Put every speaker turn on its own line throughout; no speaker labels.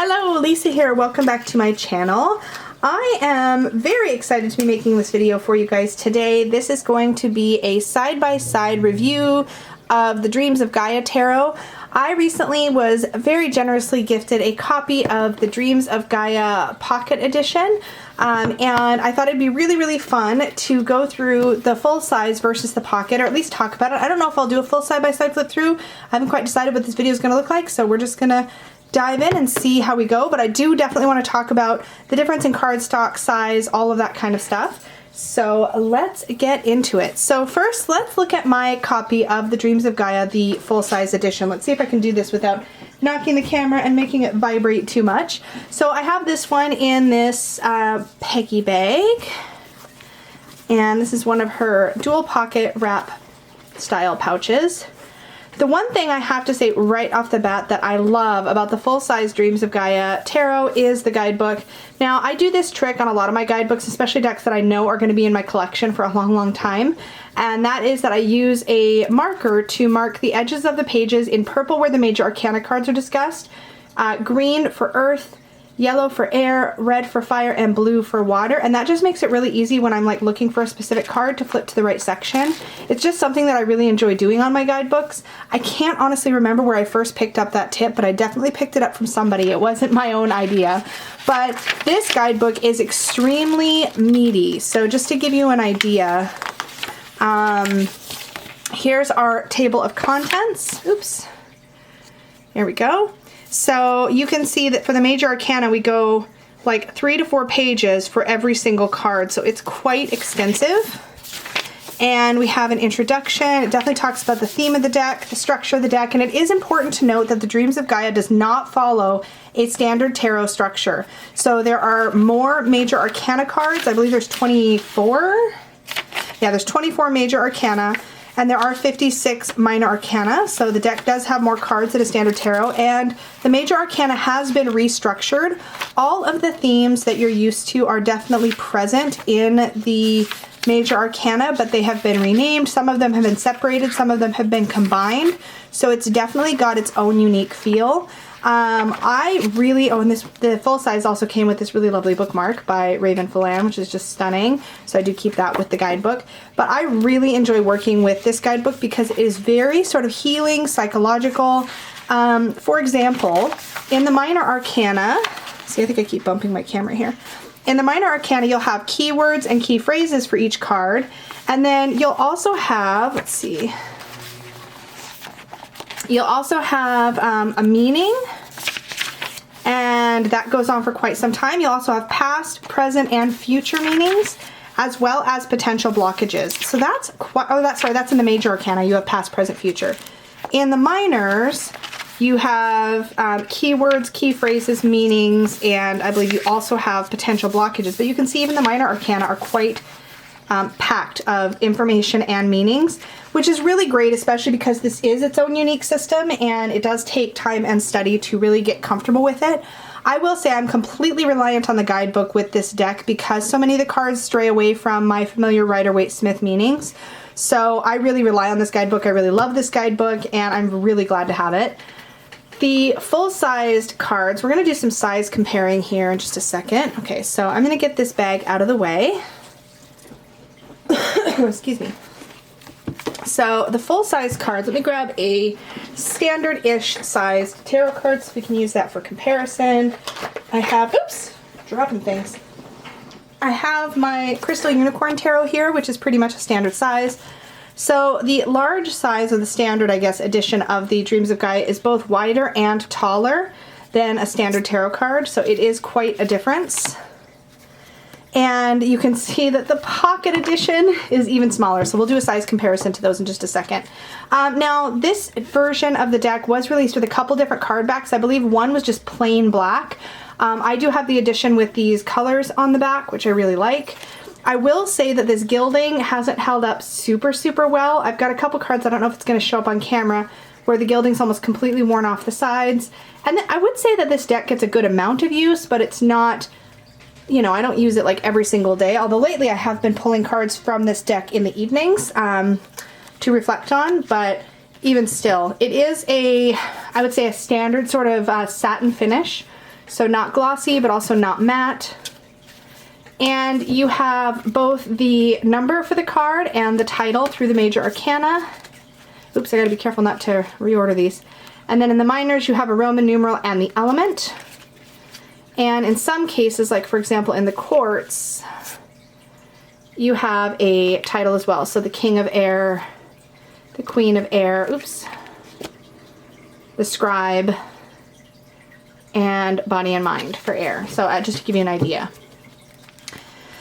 Hello, Lisa here. Welcome back to my channel. I am very excited to be making this video for you guys today. This is going to be a side-by-side review of the Dreams of Gaia Tarot. I recently was very generously gifted a copy of the Dreams of Gaia Pocket Edition, and I thought it'd be really fun to go through the full size versus the pocket, or at least talk about it. I don't know if I'll do a full side-by-side flip through. I haven't quite decided what this video is going to look like, so we're just going to dive in and see how we go, but I do definitely want to talk about the difference in cardstock size, all of that kind of stuff. So let's get into it. So first, let's look at my copy of the Dreams of Gaia, the full-size edition. Let's see if I can do this without knocking the camera and making it vibrate too much. So I have this one in this Peggy bag, and this is one of her dual pocket wrap style pouches. The one thing I have to say right off the bat that I love about the full-size Dreams of Gaia Tarot is the guidebook. Now, I do this trick on a lot of my guidebooks, especially decks that I know are going to be in my collection for a long time, and that is that I use a marker to mark the edges of the pages in purple where the major arcana cards are discussed, green for earth, yellow for air, red for fire, and blue for water, and that just makes it really easy when I'm like looking for a specific card to flip to the right section. It's just something that I really enjoy doing on my guidebooks. I can't honestly remember where I first picked up that tip, but I definitely picked it up from somebody. It wasn't my own idea. But this guidebook is extremely meaty. So just to give you an idea, here's our table of contents. Oops. There we go. So you can see that for the major arcana, we go like 3 to 4 pages for every single card. So it's quite extensive. And we have an introduction. It definitely talks about the theme of the deck, the structure of the deck, and it is important to note that the Dreams of Gaia does not follow a standard tarot structure. So there are more major arcana cards. I believe there's 24. Yeah, there's 24 major arcana. And there are 56 minor arcana, so the deck does have more cards than a standard tarot, and the major arcana has been restructured. All of the themes that you're used to are definitely present in the major arcana, but they have been renamed. Some of them have been separated, some of them have been combined, so it's definitely got its own unique feel. I really own this. The full size also came with this really lovely bookmark by Raven Phelan, which is just stunning. So I do keep that with the guidebook. But I really enjoy working with this guidebook because it is very sort of healing, psychological. For example, in the minor arcana, see, I think I keep bumping my camera here. In the minor arcana, you'll have keywords and key phrases for each card. And then you'll also have, let's see, you'll also have a meaning, and that goes on for quite some time. You'll also have past, present, and future meanings, as well as potential blockages. So that's quite, oh, that's in the major arcana. You have past, present, future. In the minors, you have keywords, key phrases, meanings, and I believe you also have potential blockages. But you can see even the minor arcana are quite packed of information and meanings, which is really great, especially because this is its own unique system and it does take time and study to really get comfortable with it. I will say I'm completely reliant on the guidebook with this deck because so many of the cards stray away from my familiar Rider-Waite-Smith meanings. So I really rely on this guidebook. I really love this guidebook and I'm really glad to have it. The full-sized cards, we're going to do some size comparing here in just a second. Okay, so I'm going to get this bag out of the way. Excuse me. So the full-size cards, let me grab a standard-ish sized tarot card so we can use that for comparison. I have, oops, dropping things. I have my Crystal Unicorn Tarot here, which is pretty much a standard size. So the large size of the standard, I guess, edition of the Dreams of Gaia is both wider and taller than a standard tarot card, so it is quite a difference. And you can see that the pocket edition is even smaller, so we'll do a size comparison to those in just a second. Now, this version of the deck was released with a couple different card backs. I believe one was just plain black. I do have the edition with these colors on the back, which I really like. I will say that this gilding hasn't held up super well. I've got a couple cards, I don't know if it's going to show up on camera, where the gilding's almost completely worn off the sides. And I would say that this deck gets a good amount of use, but it's not, you know, I don't use it like every single day, although lately I have been pulling cards from this deck in the evenings to reflect on, but even still, it is a, I would say, a standard sort of satin finish. So not glossy, but also not matte. And you have both the number for the card and the title through the major arcana. Oops, I gotta be careful not to reorder these. And then in the minors, you have a Roman numeral and the element. And in some cases, like for example in the quartz, you have a title as well. So the King of Air, the Queen of Air, oops, the Scribe, and Body and Mind for air. So just to give you an idea.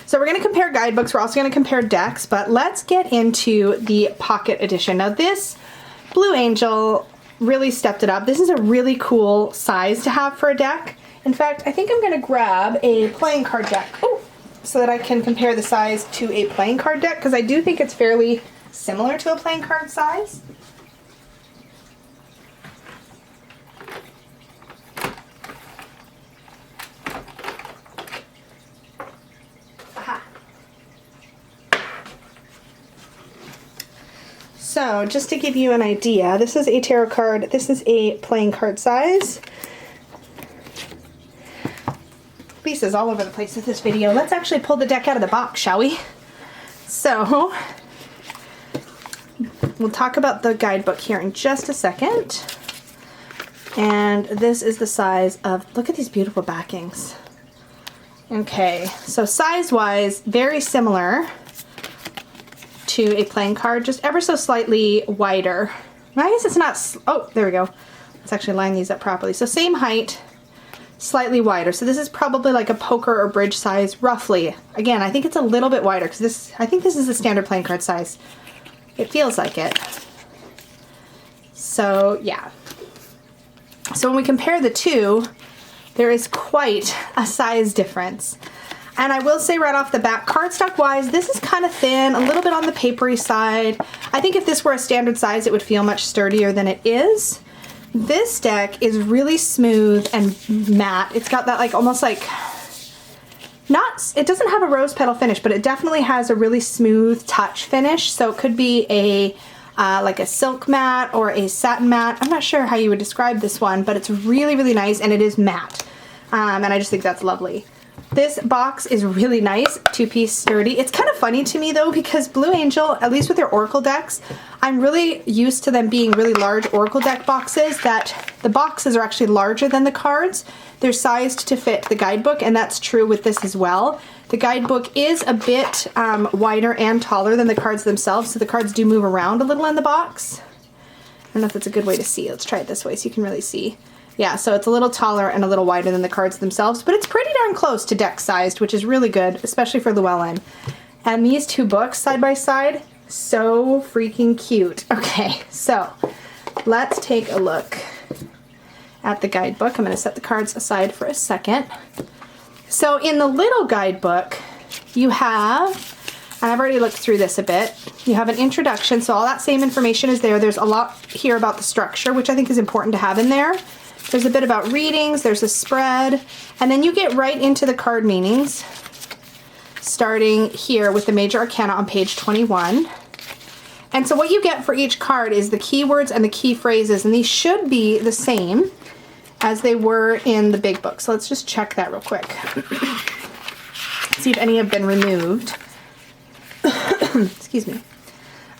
So we're going to compare guidebooks. We're also going to compare decks, but let's get into the pocket edition. Now this Blue Angel really stepped it up. This is a really cool size to have for a deck. In fact, I think I'm going to grab a playing card deck so that I can compare the size to a playing card deck, because I do think it's fairly similar to a playing card size. So just to give you an idea, this is a tarot card, this is a playing card size. Pieces all over the place with this video. Let's actually pull the deck out of the box, shall we? So we'll talk about the guidebook here in just a second. And this is the size of, look at these beautiful backings. Okay, so size-wise, very similar to a playing card, just ever so slightly wider. I guess it's not, oh, there we go. Let's actually line these up properly. So same height, slightly wider. So this is probably like a poker or bridge size, roughly. Again, I think it's a little bit wider because this, I think this is the standard playing card size. It feels like it. So yeah. So when we compare the two, there is quite a size difference. And I will say right off the bat, cardstock wise, this is kind of thin, a little bit on the papery side. I think if this were a standard size, it would feel much sturdier than it is. This deck is really smooth and matte. It's got that like almost like, not, it doesn't have a rose petal finish, but it definitely has a really smooth touch finish. So it could be a like a silk matte or a satin matte. I'm not sure how you would describe this one, but it's really, really nice, and it is matte. And I just think that's lovely. This box is really nice, two-piece sturdy. It's kind of funny to me though, because Blue Angel, at least with their Oracle decks, I'm really used to them being really large Oracle deck boxes, that the boxes are actually larger than the cards. They're sized to fit the guidebook, and that's true with this as well. The guidebook is a bit wider and taller than the cards themselves, so the cards do move around a little in the box. I don't know if that's a good way to see. Let's try it this way so you can really see. Yeah, so it's a little taller and a little wider than the cards themselves, but it's pretty darn close to deck sized, which is really good, especially for Llewellyn. And these two books side by side, so freaking cute. Okay, so let's take a look at the guidebook. I'm going to set the cards aside for a second. So in the little guidebook, you have, and I've already looked through this a bit, you have an introduction, so all that same information is there. There's a lot here about the structure, which I think is important to have in there. There's a bit about readings, there's a spread, and then you get right into the card meanings, starting here with the Major Arcana on page 21. And so what you get for each card is the keywords and the key phrases, and these should be the same as they were in the big book. So let's just check that real quick. See if any have been removed. Excuse me.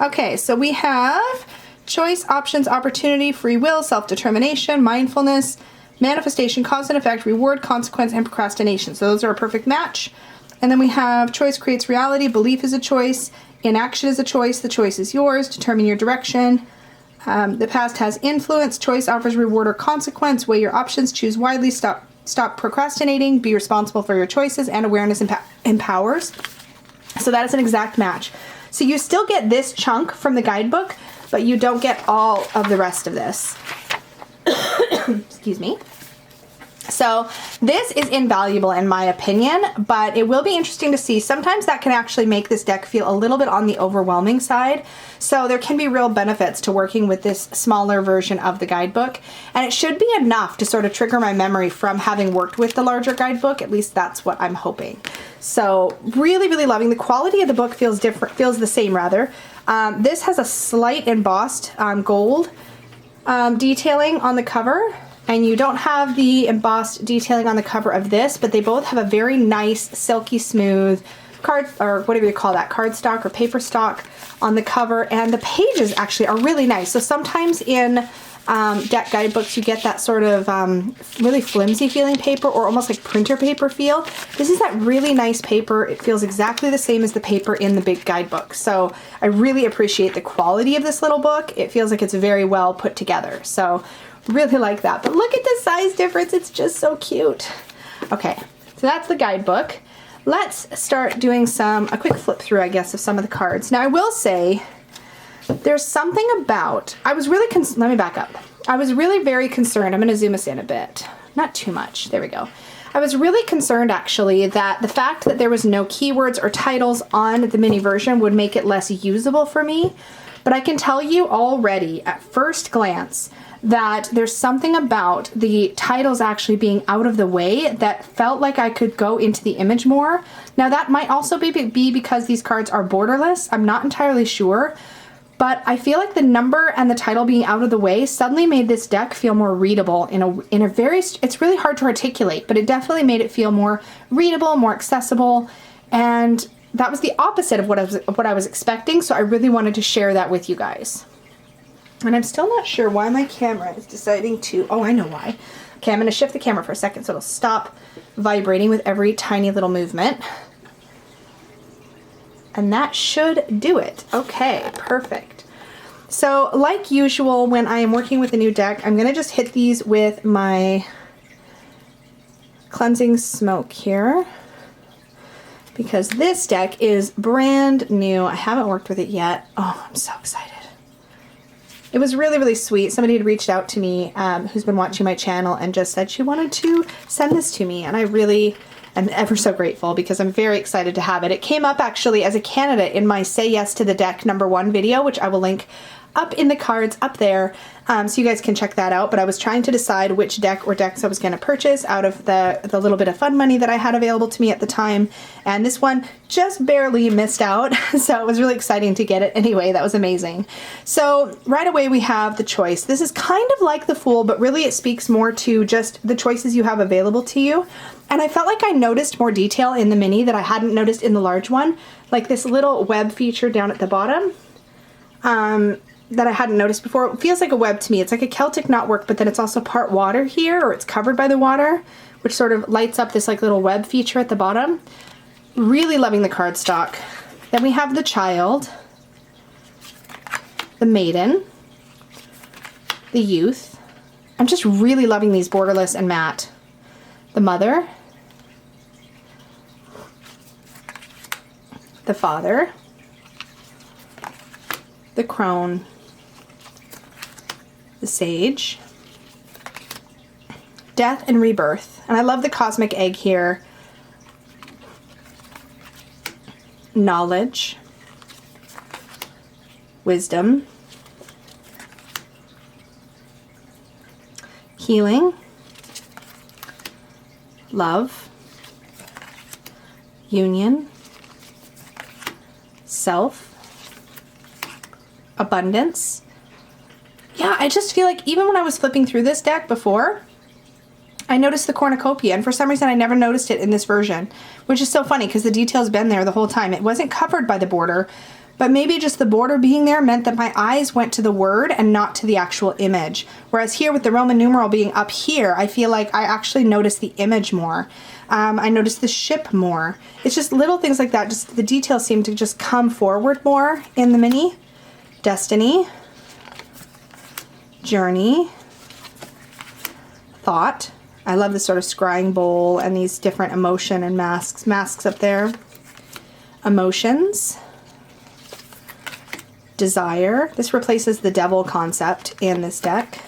Okay, so we have choice, options, opportunity, free will, self-determination, mindfulness, manifestation, cause and effect, reward, consequence, and procrastination. So those are a perfect match. And then we have choice creates reality, belief is a choice, inaction is a choice, the choice is yours, determine your direction. The past has influence, choice offers reward or consequence, weigh your options, choose widely, stop procrastinating, be responsible for your choices, and awareness empowers. So that is an exact match. So you still get this chunk from the guidebook, but you don't get all of the rest of this. Excuse me. So this is invaluable in my opinion, but it will be interesting to see. Sometimes that can actually make this deck feel a little bit on the overwhelming side. So there can be real benefits to working with this smaller version of the guidebook. And it should be enough to sort of trigger my memory from having worked with the larger guidebook. At least that's what I'm hoping. So really, really loving. The quality of the book feels different, feels the same rather. This has a slight embossed gold detailing on the cover. And you don't have the embossed detailing on the cover of this, but they both have a very nice, silky smooth card, or whatever you call that, cardstock or paper stock on the cover. And the pages actually are really nice. So sometimes in deck guidebooks you get that sort of really flimsy feeling paper, or almost like printer paper feel. This is that really nice paper. It feels exactly the same as the paper in the big guidebook. So I really appreciate the quality of this little book. It feels like it's very well put together. So really like that. But look at the size difference. It's just so cute. Okay, so that's the guidebook. Let's start doing a quick flip through, I guess, of some of the cards. Now I will say, there's something about, let me back up. I was really very concerned. I'm going to zoom us in a bit. Not too much. There we go. I was really concerned actually that the fact that there was no keywords or titles on the mini version would make it less usable for me. But I can tell you already at first glance that there's something about the titles actually being out of the way that felt like I could go into the image more. Now that might also be because these cards are borderless. I'm not entirely sure. But I feel like the number and the title being out of the way suddenly made this deck feel more readable in a very, it's really hard to articulate, but it definitely made it feel more readable, more accessible. And that was the opposite of what I was expecting. So I really wanted to share that with you guys. And I'm still not sure why my camera is deciding to, oh, I know why. Okay, I'm going to shift the camera for a second so it'll stop vibrating with every tiny little movement. And that should do it. Okay, perfect. So like usual, when I am working with a new deck, I'm going to just hit these with my cleansing smoke here, because this deck is brand new. I haven't worked with it yet. Oh, I'm so excited. It was really, really sweet. Somebody had reached out to me who's been watching my channel and just said she wanted to send this to me. And I really am ever so grateful because I'm very excited to have it. It came up actually as a candidate in my Say Yes to the Deck #1 video, which I will link up in the cards up there, so you guys can check that out. But I was trying to decide which deck or decks I was going to purchase out of the little bit of fun money that I had available to me at the time, and this one just barely missed out. So it was really exciting to get it anyway. That was amazing. So right away we have the choice. This is kind of like the Fool, but really it speaks more to just the choices you have available to you. And I felt like I noticed more detail in the mini that I hadn't noticed in the large one, like this little web feature down at the bottom. That I hadn't noticed before. It feels like a web to me. It's like a Celtic knotwork, but then it's also part water here, or it's covered by the water, which sort of lights up this like little web feature at the bottom. Really loving the cardstock. Then we have the Child, the Maiden, the Youth. I'm just really loving these borderless and matte. The Mother, the Father, the Crone, the Sage, Death and Rebirth. And I love the cosmic egg here. Knowledge, Wisdom, Healing, Love, Union, Self, Abundance. Yeah, I just feel like even when I was flipping through this deck before, I noticed the cornucopia, and for some reason I never noticed it in this version, which is so funny because the detail's been there the whole time. It wasn't covered by the border, but maybe just the border being there meant that my eyes went to the word and not to the actual image. Whereas here with the Roman numeral being up here, I feel like I actually noticed the image more. I noticed the ship more. It's just little things like that. Just the details seem to just come forward more in the mini. Destiny, Journey, Thought. I love this sort of scrying bowl and these different emotion and masks up there. Emotions, Desire. This replaces the Devil concept in this deck.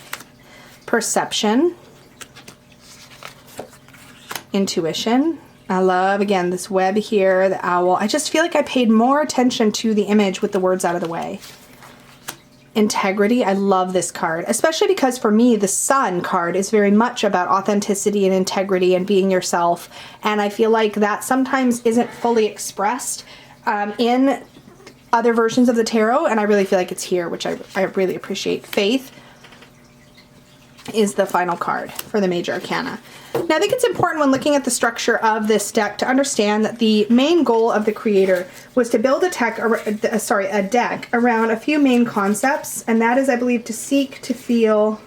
Perception, Intuition. I love, again, this web here, the owl. I just feel like I paid more attention to the image with the words out of the way. Integrity. I love this card, especially because for me, the Sun card is very much about authenticity and integrity and being yourself. And I feel like that sometimes isn't fully expressed in other versions of the tarot. And I really feel like it's here, which I really appreciate. Faith, is the final card for the Major Arcana. Now, I think it's important when looking at the structure of this deck to understand that the main goal of the creator was to build a deck around a few main concepts, and that is, I believe, to seek, to feel,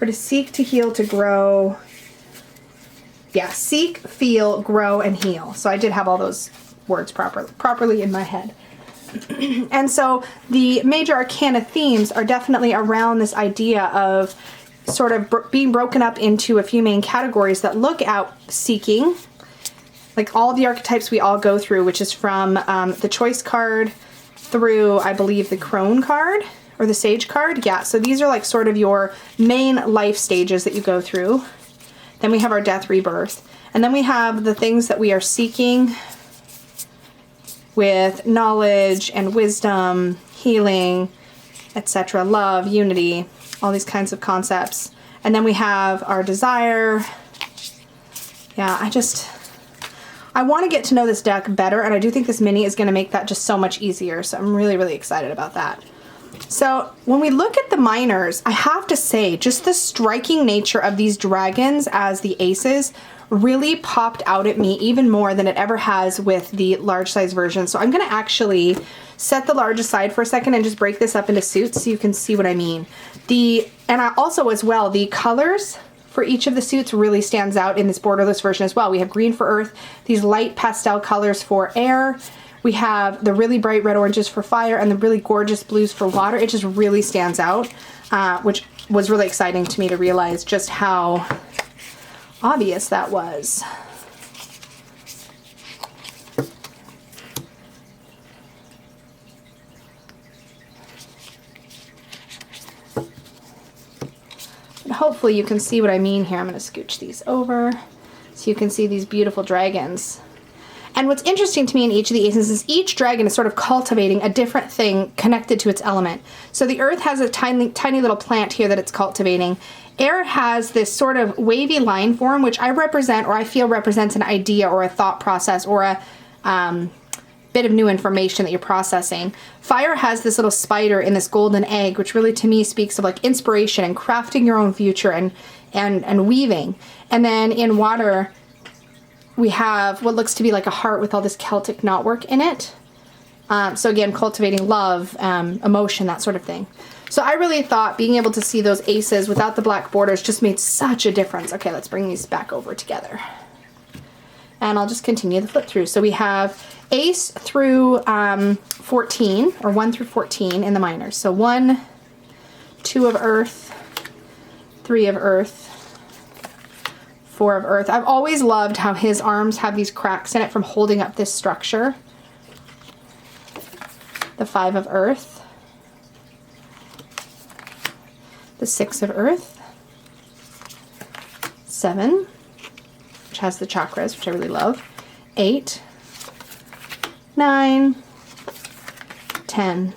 or to seek, to heal, to grow. Yeah, seek, feel, grow, and heal. So I did have all those words properly in my head. And so the Major Arcana themes are definitely around this idea of sort of being broken up into a few main categories that look at seeking, like all the archetypes we all go through, which is from the Choice card through, I believe, the Crone card or the Sage card. Yeah, so these are like sort of your main life stages that you go through. Then we have our Death, Rebirth. And then we have the things that we are seeking with knowledge and wisdom, healing, etc., love, unity, all these kinds of concepts. And then we have our desire. Yeah, I want to get to know this deck better, and I do think this mini is going to make that just so much easier. So I'm really, really excited about that. So when we look at the minors, I have to say just the striking nature of these dragons as the aces really popped out at me even more than it ever has with the large size version. So I'm going to actually set the large aside for a second and just break this up into suits so you can see what I mean. And I also as well, the colors for each of the suits really stands out in this borderless version as well. We have green for earth, these light pastel colors for air. We have the really bright red oranges for fire and the really gorgeous blues for water. It just really stands out, which was really exciting to me to realize just how obvious that was. But hopefully you can see what I mean here. I'm going to scooch these over so you can see these beautiful dragons. And what's interesting to me in each of the aces is each dragon is sort of cultivating a different thing connected to its element. So the earth has a tiny little plant here that it's cultivating. Air has this sort of wavy line form, which I represent, or I feel represents an idea or a thought process or a bit of new information that you're processing. Fire has this little spider in this golden egg, which really to me speaks of like inspiration and crafting your own future and weaving. And then in water, we have what looks to be like a heart with all this Celtic knotwork in it. So again, cultivating love, emotion, that sort of thing. So I really thought being able to see those aces without the black borders just made such a difference. Okay, let's bring these back over together. And I'll just continue the flip through. So we have ace through 14, or 1 through 14 in the minors. So 1, 2 of earth, 3 of earth, 4 of earth. I've always loved how his arms have these cracks in it from holding up this structure. The 5 of earth. The 6 of earth. 7, which has the chakras, which I really love. 8, 9, 10.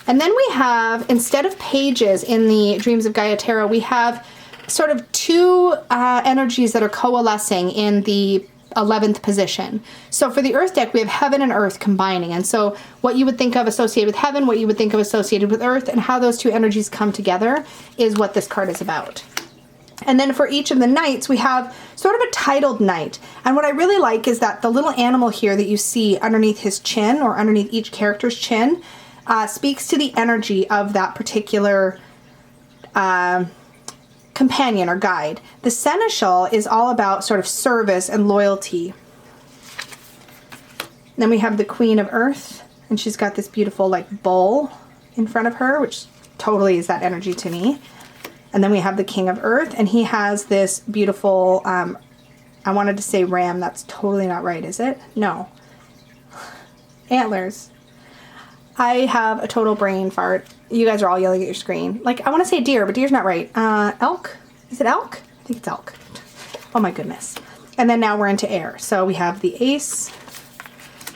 And then we have, instead of pages in the Dreams of Gaia Tarot, we have sort of 2 energies that are coalescing in the 11th position. So for the earth deck, we have heaven and earth combining. And so what you would think of associated with heaven, what you would think of associated with earth, and how those 2 energies come together is what this card is about. And then for each of the knights, we have sort of a titled knight. And what I really like is that the little animal here that you see underneath his chin, or underneath each character's chin, speaks to the energy of that particular companion or guide. The seneschal is all about sort of service and loyalty. Then we have the Queen of Earth, and she's got this beautiful like bowl in front of her, which totally is that energy to me. And then we have the King of Earth, and he has this beautiful, I wanted to say ram, that's totally not right, is it? No. Antlers. I have a total brain fart. You guys are all yelling at your screen. Like, I want to say deer, but deer's not right. Elk? Is it elk? I think it's elk. Oh my goodness. And then now we're into air. So we have the ace,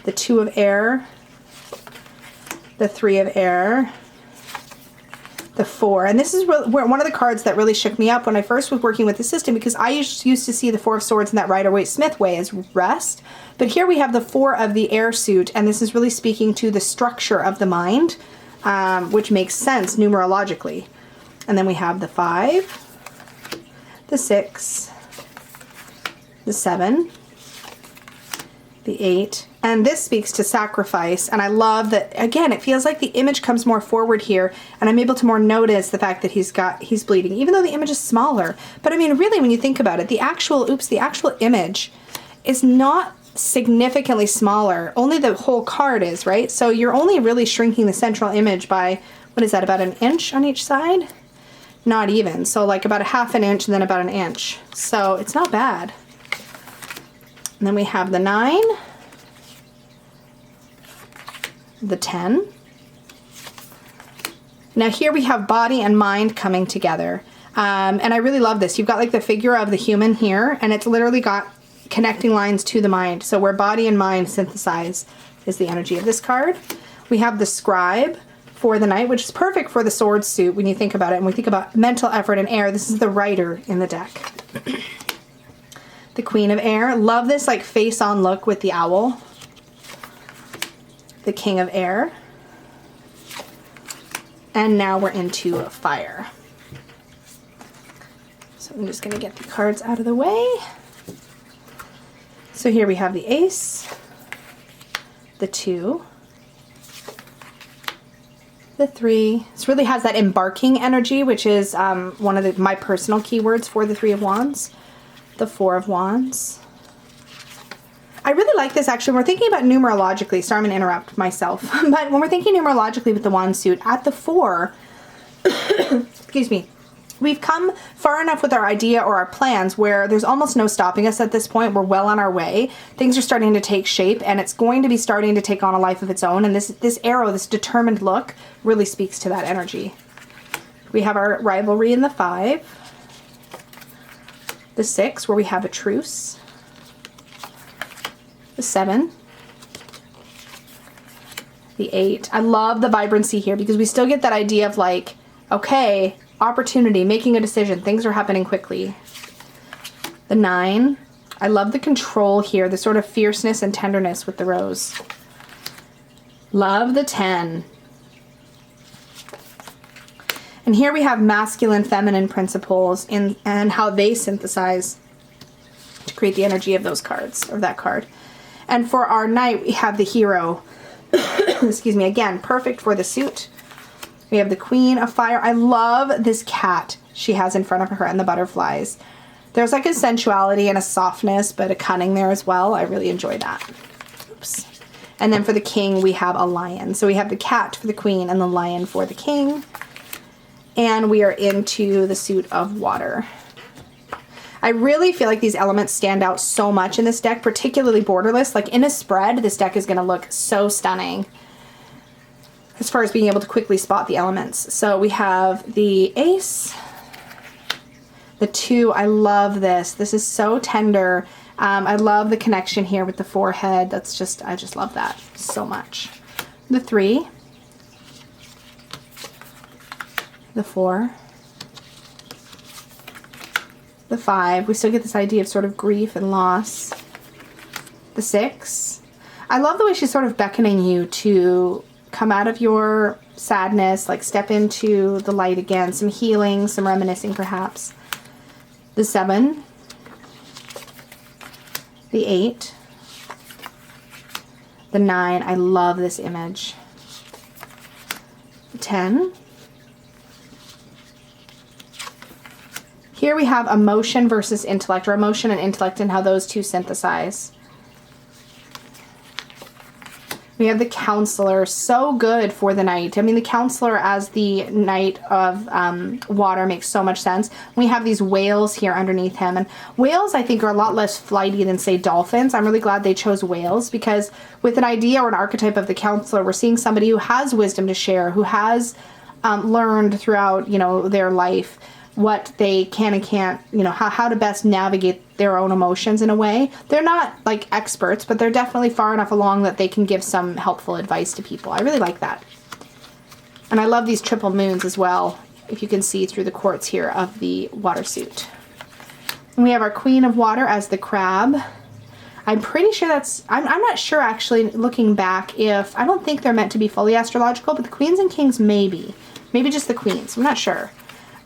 the 2 of air, the 3 of air, the 4. And this is one of the cards that really shook me up when I first was working with the system, because I used to see the 4 of swords in that Rider-Waite-Smith way as rest. But here we have the 4 of the air suit, and this is really speaking to the structure of the mind, which makes sense numerologically. And then we have the 5, the 6, the 7, the 8, and this speaks to sacrifice. And I love that, again, it feels like the image comes more forward here, and I'm able to more notice the fact that he's bleeding, even though the image is smaller. But I mean, really, when you think about it, the actual image is not significantly smaller. Only the whole card is, right? So you're only really shrinking the central image by, what is that, about an inch on each side? Not even. So like about a ½ inch and then about an inch. So it's not bad. And then we have the 9, the 10. Now here we have body and mind coming together. And I really love this. You've got like the figure of the human here, and it's literally got connecting lines to the mind. So where body and mind synthesize is the energy of this card. We have the scribe for the knight, which is perfect for the sword suit when you think about it. And we think about mental effort and air. This is the writer in the deck. The Queen of Air. Love this like face-on look with the owl. The King of Air. And now we're into fire. So I'm just going to get the cards out of the way. So here we have the Ace, the 2, the 3. This really has that embarking energy, which is one of my personal keywords for the 3 of Wands. The 4 of Wands. I really like this actually. When we're thinking about numerologically, sorry I'm going to interrupt myself, but when we're thinking numerologically with the wand suit, at the 4, excuse me, we've come far enough with our idea or our plans where there's almost no stopping us at this point. We're well on our way. Things are starting to take shape, and it's going to be starting to take on a life of its own. And this arrow, this determined look, really speaks to that energy. We have our rivalry in the 5. The 6, where we have a truce. The 7. The 8. I love the vibrancy here because we still get that idea of like, okay, opportunity, making a decision. Things are happening quickly. The 9. I love the control here, the sort of fierceness and tenderness with the rose. Love the 10. And here we have masculine, feminine principles and how they synthesize to create the energy of those cards, or that card. And for our knight, we have the hero. Excuse me, again, perfect for the suit. We have the Queen of Fire. I love this cat she has in front of her and the butterflies. There's like a sensuality and a softness, but a cunning there as well. I really enjoy that. Oops. And then for the king, we have a lion. So we have the cat for the queen and the lion for the king. And we are into the suit of water. I really feel like these elements stand out so much in this deck, particularly borderless. Like in a spread, this deck is going to look so stunning as far as being able to quickly spot the elements. So we have the Ace, the 2. I love this. This is so tender. I love the connection here with the forehead. That's just, I just love that so much. The 3. The 4, the 5, we still get this idea of sort of grief and loss. The 6, I love the way she's sort of beckoning you to come out of your sadness, like step into the light again, some healing, some reminiscing perhaps. The 7, the 8, the 9, I love this image. The 10, here we have emotion versus intellect, or emotion and intellect, and how those two synthesize. We have the Counselor, so good for the knight. I mean, the Counselor as the knight of water makes so much sense. We have these whales here underneath him, and whales I think are a lot less flighty than, say, dolphins. I'm really glad they chose whales, because with an idea or an archetype of the Counselor, we're seeing somebody who has wisdom to share, who has learned throughout, their life what they can and can't, how to best navigate their own emotions in a way. They're not like experts, but they're definitely far enough along that they can give some helpful advice to people. I really like that. And I love these triple moons as well, if you can see through the quartz here of the water suit. And we have our Queen of Water as the crab. I'm pretty sure that's, I'm not sure actually, looking back, if, I don't think they're meant to be fully astrological, but the queens and kings maybe. Maybe just the queens, I'm not sure.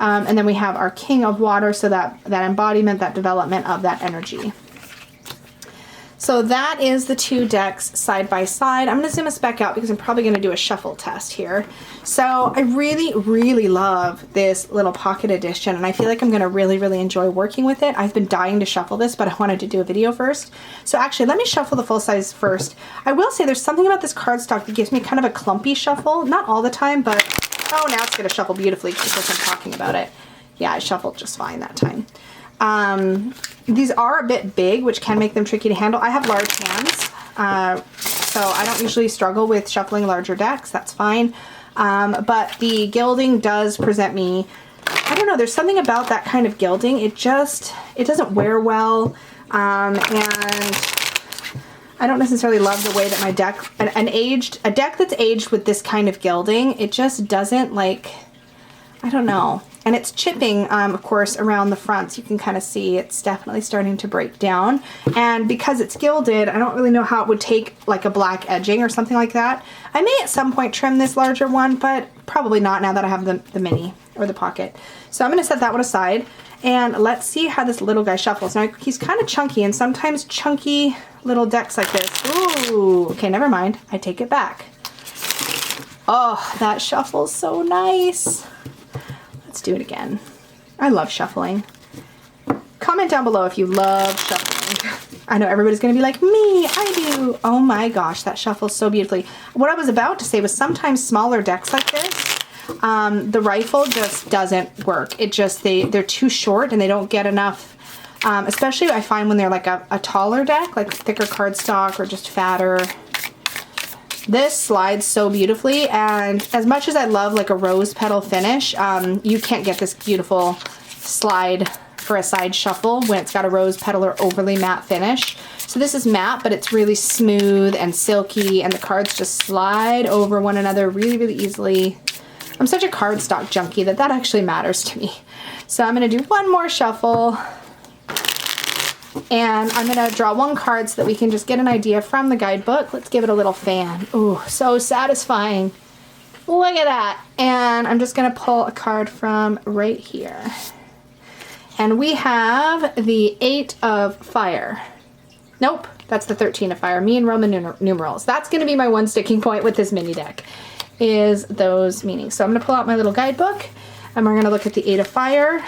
And then we have our King of Water, so that embodiment, that development of that energy. So that is the two decks side by side. I'm going to zoom us back out because I'm probably going to do a shuffle test here. So I really, really love this little pocket edition, and I feel like I'm going to really, really enjoy working with it. I've been dying to shuffle this, but I wanted to do a video first. So actually, let me shuffle the full size first. I will say there's something about this cardstock that gives me kind of a clumpy shuffle. Not all the time, but oh, now it's going to shuffle beautifully because I'm talking about it. Yeah, I shuffled just fine that time. These are a bit big, which can make them tricky to handle. I have large hands, so I don't usually struggle with shuffling larger decks. That's fine. But the gilding does present me, I don't know, there's something about that kind of gilding. It doesn't wear well. And I don't necessarily love the way that my deck, a deck that's aged with this kind of gilding, it just doesn't, like, I don't know. And it's chipping, of course, around the fronts. You can kind of see it's definitely starting to break down. And because it's gilded, I don't really know how it would take like a black edging or something like that. I may at some point trim this larger one, but probably not now that I have the mini or the pocket. So I'm going to set that one aside. And let's see how this little guy shuffles. Now, he's kind of chunky, and sometimes chunky little decks like this. Ooh, okay, never mind. I take it back. Oh, that shuffles so nice. Let's do it again. I love shuffling. Comment down below if you love shuffling. I know everybody's going to be like, me, I do. Oh my gosh, that shuffles so beautifully. What I was about to say was sometimes smaller decks like this, the rifle just doesn't work. It just, they're too short and they don't get enough, especially I find when they're like a taller deck, like thicker cardstock or just fatter. This slides so beautifully, and as much as I love like a rose petal finish, you can't get this beautiful slide for a side shuffle when it's got a rose petal or overly matte finish. So this is matte, but it's really smooth and silky, and the cards just slide over one another really, really easily. I'm such a cardstock junkie that actually matters to me. So I'm going to do one more shuffle. And I'm going to draw one card so that we can just get an idea from the guidebook. Let's give it a little fan. Ooh, so satisfying. Look at that. And I'm just going to pull a card from right here. And we have the 8 of Fire. Nope, that's the 13 of Fire. Me and Roman numerals. That's going to be my one sticking point with this mini deck, is those meanings. So I'm going to pull out my little guidebook, and we're going to look at the 8 of Fire.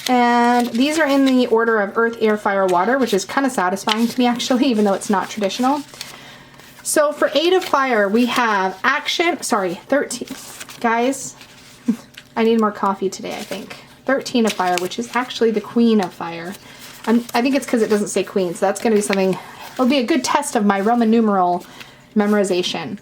And these are in the order of Earth, Air, Fire, Water, which is kind of satisfying to me actually, even though it's not traditional. So for 8 of Fire, we have action, sorry, 13. Guys, I need more coffee today, I think. 13 of Fire, which is actually the Queen of Fire. I think it's because it doesn't say Queen, so that's going to be something, it'll be a good test of my Roman numeral memorization.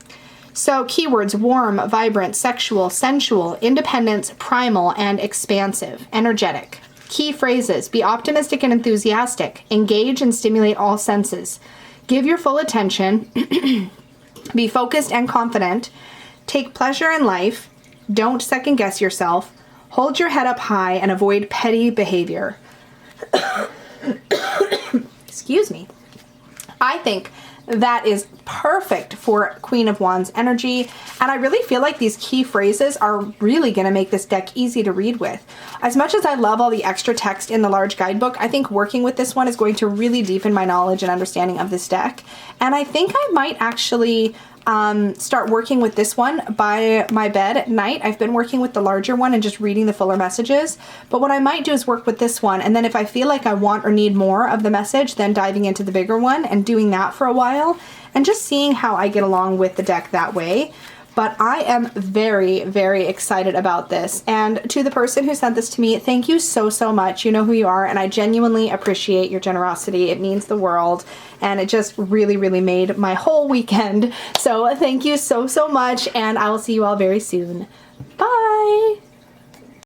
So keywords: warm, vibrant, sexual, sensual, independence, primal, and expansive, energetic. Key phrases: be optimistic and enthusiastic, engage and stimulate all senses, give your full attention, be focused and confident, take pleasure in life, don't second guess yourself, hold your head up high, and avoid petty behavior. Excuse me. I think that is perfect for Queen of Wands energy, and I really feel like these key phrases are really going to make this deck easy to read with. As much as I love all the extra text in the large guidebook, I think working with this one is going to really deepen my knowledge and understanding of this deck, and I think I might actually start working with this one by my bed at night. I've been working with the larger one and just reading the fuller messages, but what I might do is work with this one, and then if I feel like I want or need more of the message, then diving into the bigger one and doing that for a while and just seeing how I get along with the deck that way. But I am very, very excited about this. And to the person who sent this to me, thank you so, so much. You know who you are, and I genuinely appreciate your generosity. It means the world, and it just really, really made my whole weekend. So thank you so, so much, and I will see you all very soon. Bye!